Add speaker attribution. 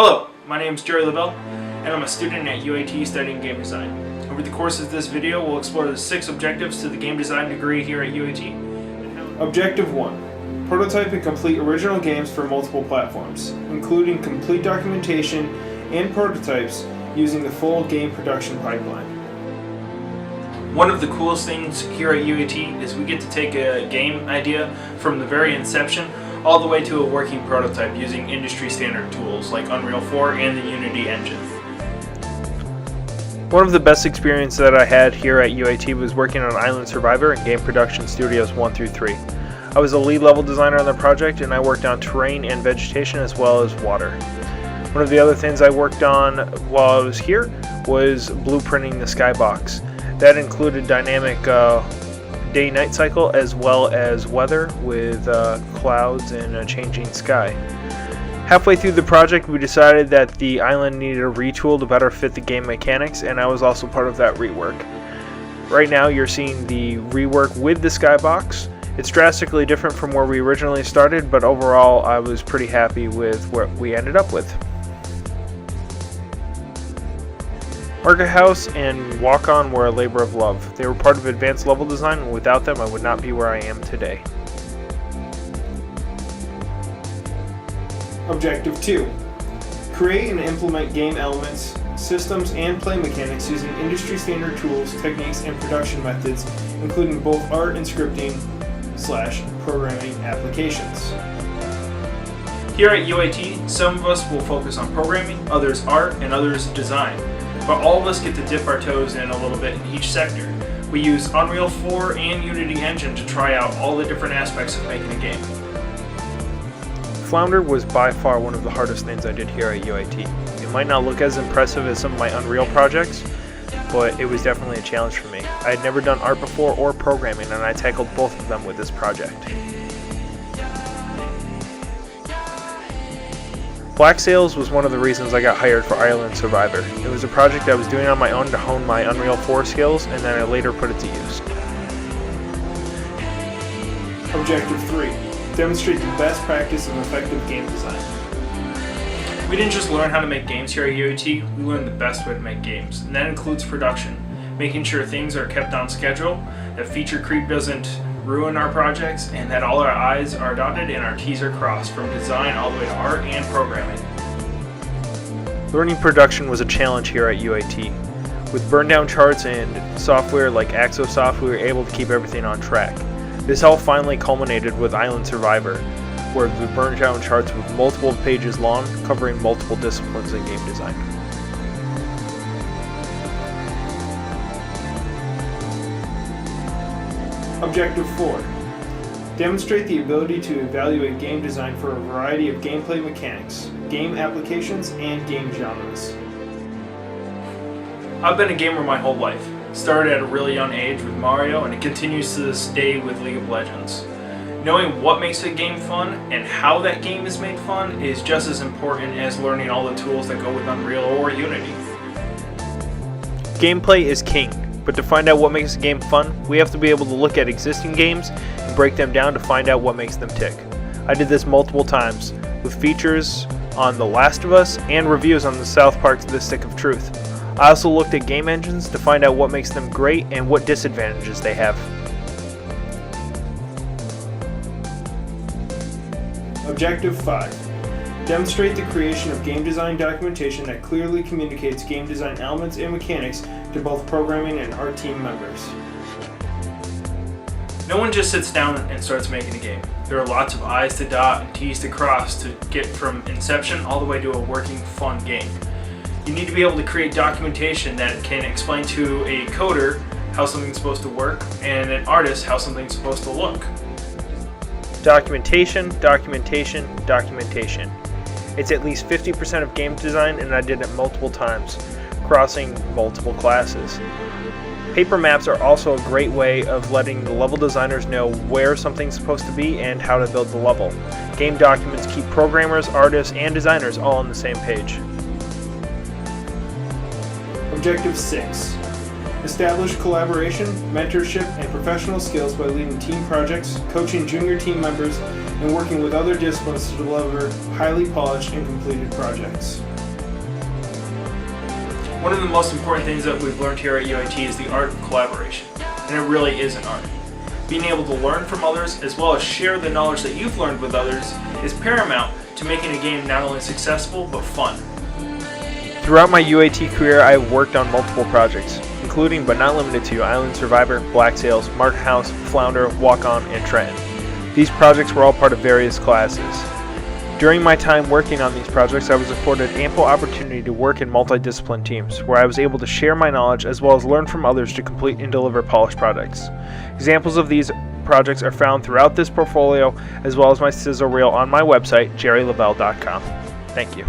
Speaker 1: Hello, my name is Jerry Lavelle, and I'm a student at UAT studying game design. Over the course of this video, we'll explore the 6 objectives to the game design degree here at UAT. Objective 1. Prototype and complete original games for multiple platforms, including complete documentation and prototypes using the full game production pipeline. One of the coolest things here at UAT is we get to take a game idea from the very inception all the way to a working prototype using industry standard tools like Unreal 4 and the Unity engine. One of the best experiences that I had here at UAT was working on Island Survivor and Game Production Studios 1 through 3. I was a lead level designer on the project, and I worked on terrain and vegetation as well as water. One of the other things I worked on while I was here was blueprinting the skybox. That included dynamic day-night cycle as well as weather with clouds and a changing sky. Halfway through the project, we decided that the island needed a retool to better fit the game mechanics, and I was also part of that rework. Right now you're seeing the rework with the skybox. It's drastically different from where we originally started, but overall I was pretty happy with what we ended up with. Market House and Walk On were a labor of love. They were part of advanced level design, and without them I would not be where I am today. Objective 2. Create and implement game elements, systems, and play mechanics using industry standard tools, techniques, and production methods, including both art and scripting/programming applications. Here at UAT, some of us will focus on programming, others art, and others design. But all of us get to dip our toes in a little bit in each sector. We use Unreal 4 and Unity engine to try out all the different aspects of making a game. Flounder was by far one of the hardest things I did here at UAT. It might not look as impressive as some of my Unreal projects, but it was definitely a challenge for me. I had never done art before or programming, and I tackled both of them with this project. Black Sails was one of the reasons I got hired for Island Survivor. It was a project I was doing on my own to hone my Unreal 4 skills, and then I later put it to use. Objective 3. Demonstrate the best practice of effective game design. We didn't just learn how to make games here at UAT, we learned the best way to make games, and that includes production, making sure things are kept on schedule, that feature creep doesn't ruin our projects, and that all our I's are dotted and our T's are crossed, from design all the way to art and programming. Learning production was a challenge here at UAT. With burn-down charts and software like Axosoft, we were able to keep everything on track. This all finally culminated with Island Survivor, where we burned down charts with multiple pages long, covering multiple disciplines in game design. Objective 4. Demonstrate the ability to evaluate game design for a variety of gameplay mechanics, game applications, and game genres. I've been a gamer my whole life. Started at a really young age with Mario, and it continues to this day with League of Legends. Knowing what makes a game fun and how that game is made fun is just as important as learning all the tools that go with Unreal or Unity. Gameplay is king. But to find out what makes a game fun, we have to be able to look at existing games and break them down to find out what makes them tick. I did this multiple times, with features on The Last of Us and reviews on the South Park The Stick of Truth. I also looked at game engines to find out what makes them great and what disadvantages they have. Objective 5. Demonstrate the creation of game design documentation that clearly communicates game design elements and mechanics to both programming and art team members. No one just sits down and starts making a game. There are lots of I's to dot and T's to cross to get from inception all the way to a working, fun game. You need to be able to create documentation that can explain to a coder how something's supposed to work and an artist how something's supposed to look. Documentation, documentation, documentation. It's at least 50% of game design, and I did it multiple times, crossing multiple classes. Paper maps are also a great way of letting the level designers know where something's supposed to be and how to build the level. Game documents keep programmers, artists, and designers all on the same page. Objective 6. Establish collaboration, mentorship, and professional skills by leading team projects, coaching junior team members, and working with other disciplines to deliver highly polished and completed projects. One of the most important things that we've learned here at UIT is the art of collaboration, and it really is an art. Being able to learn from others as well as share the knowledge that you've learned with others is paramount to making a game not only successful but fun. Throughout my UAT career, I have worked on multiple projects, including but not limited to Island Survivor, Black Sails, Mark House, Flounder, Walk-On, and Trenton. These projects were all part of various classes. During my time working on these projects, I was afforded ample opportunity to work in multidiscipline teams, where I was able to share my knowledge as well as learn from others to complete and deliver polished products. Examples of these projects are found throughout this portfolio, as well as my sizzle reel on my website, jerrylavelle.com. Thank you.